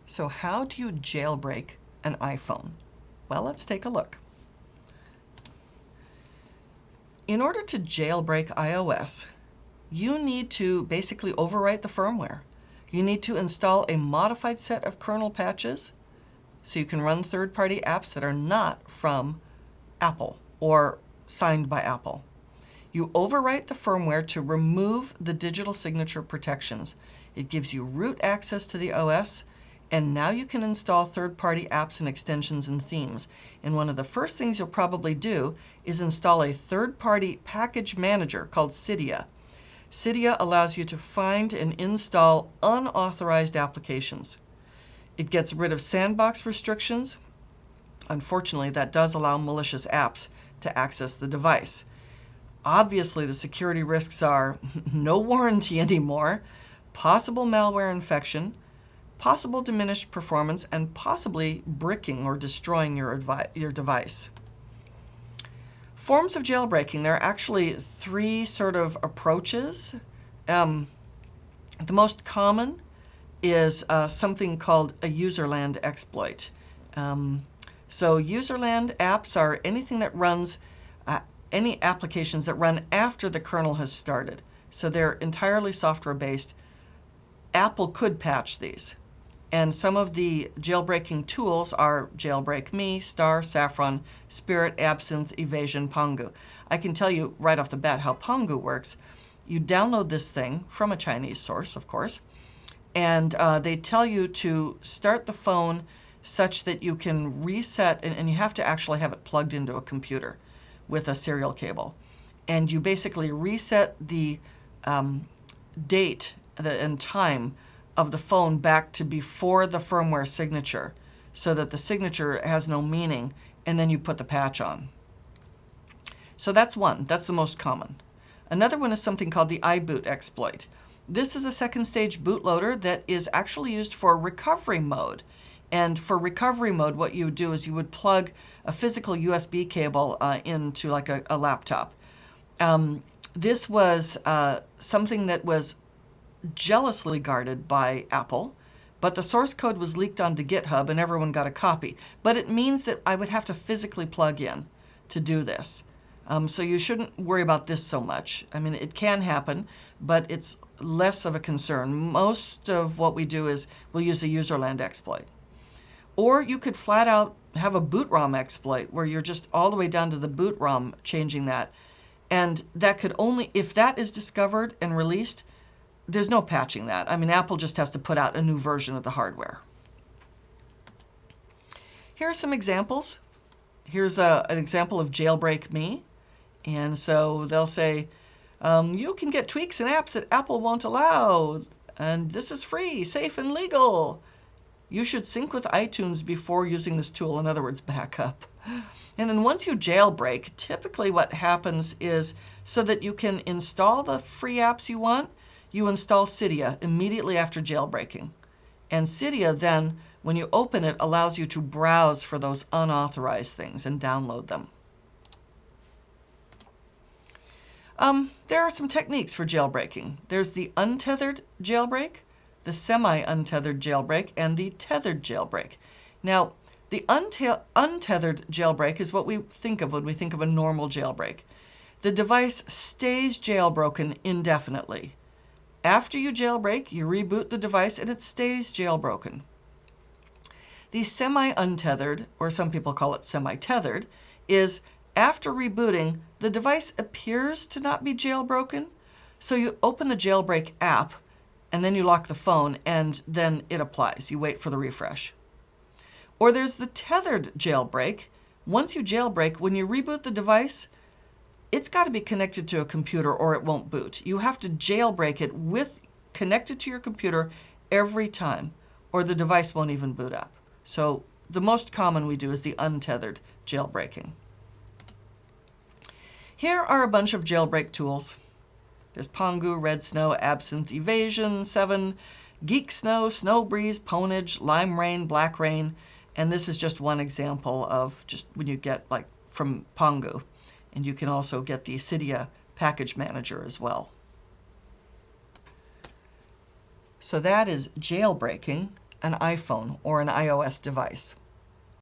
So how do you jailbreak an iPhone? Well, let's take a look. In order to jailbreak iOS, you need to basically overwrite the firmware. You need to install a modified set of kernel patches so you can run third-party apps that are not from Apple or signed by Apple. You overwrite the firmware to remove the digital signature protections. It gives you root access to the OS, and now you can install third-party apps and extensions and themes. And one of the first things you'll probably do is install a third-party package manager called Cydia. Cydia allows you to find and install unauthorized applications. It gets rid of sandbox restrictions. Unfortunately, that does allow malicious apps to access the device. Obviously, the security risks are no warranty anymore, possible malware infection, possible diminished performance, and possibly bricking or destroying your device. Forms of jailbreaking, there are actually three sort of approaches. The most common is something called a userland exploit. So userland apps are anything that runs, any applications that run after the kernel has started. So they're entirely software-based. Apple could patch these. And some of the jailbreaking tools are Jailbreak Me, Star, Saffron, Spirit, Absinthe, Evasion, Pangu. I can tell you right off the bat how Pangu works. You download this thing from a Chinese source, of course, and they tell you to start the phone such that you can reset, and you have to actually have it plugged into a computer with a serial cable. And you basically reset the date and time of the phone back to before the firmware signature so that the signature has no meaning, and then you put the patch on. So that's one. That's the most common. Another one is something called the iBoot exploit. This is a second stage bootloader that is actually used for recovery mode. And for recovery mode, what you would do is you would plug a physical USB cable into like a laptop. This was something that was jealously guarded by Apple, but the source code was leaked onto GitHub and everyone got a copy. But it means that I would have to physically plug in to do this. So you shouldn't worry about this so much. I mean, it can happen, but it's less of a concern. Most of what we do is we'll use a userland exploit. Or you could flat out have a boot ROM exploit where you're just all the way down to the boot ROM changing that. And that could only, if that is discovered and released, there's no patching that. I mean, Apple just has to put out a new version of the hardware. Here are some examples. Here's an example of Jailbreak Me. And so they'll say, you can get tweaks and apps that Apple won't allow. And this is free, safe, and legal. You should sync with iTunes before using this tool. In other words, backup. And then once you jailbreak, typically what happens is so that you can install the free apps you want, you install Cydia immediately after jailbreaking. And Cydia then, when you open it, allows you to browse for those unauthorized things and download them. There are some techniques for jailbreaking. There's the untethered jailbreak, the semi-untethered jailbreak, and the tethered jailbreak. Now, the untethered jailbreak is what we think of when we think of a normal jailbreak. The device stays jailbroken indefinitely. After you jailbreak, you reboot the device and it stays jailbroken. The semi-untethered, or some people call it semi-tethered, is after rebooting, the device appears to not be jailbroken, so you open the Jailbreak app and then you lock the phone and then it applies. You wait for the refresh. Or there's the tethered jailbreak. Once you jailbreak, when you reboot the device, it's got to be connected to a computer or it won't boot. You have to jailbreak it connected to your computer every time, or the device won't even boot up. So the most common we do is the untethered jailbreaking. Here are a bunch of jailbreak tools. There's Pangu, Red Snow, Absinthe, Evasion, 7, Geek Snow, Snow Breeze, Ponage, Lime Rain, Black Rain, and this is just one example of just when you get like from Pangu. And you can also get the Cydia package manager as well. So that is jailbreaking an iPhone or an iOS device.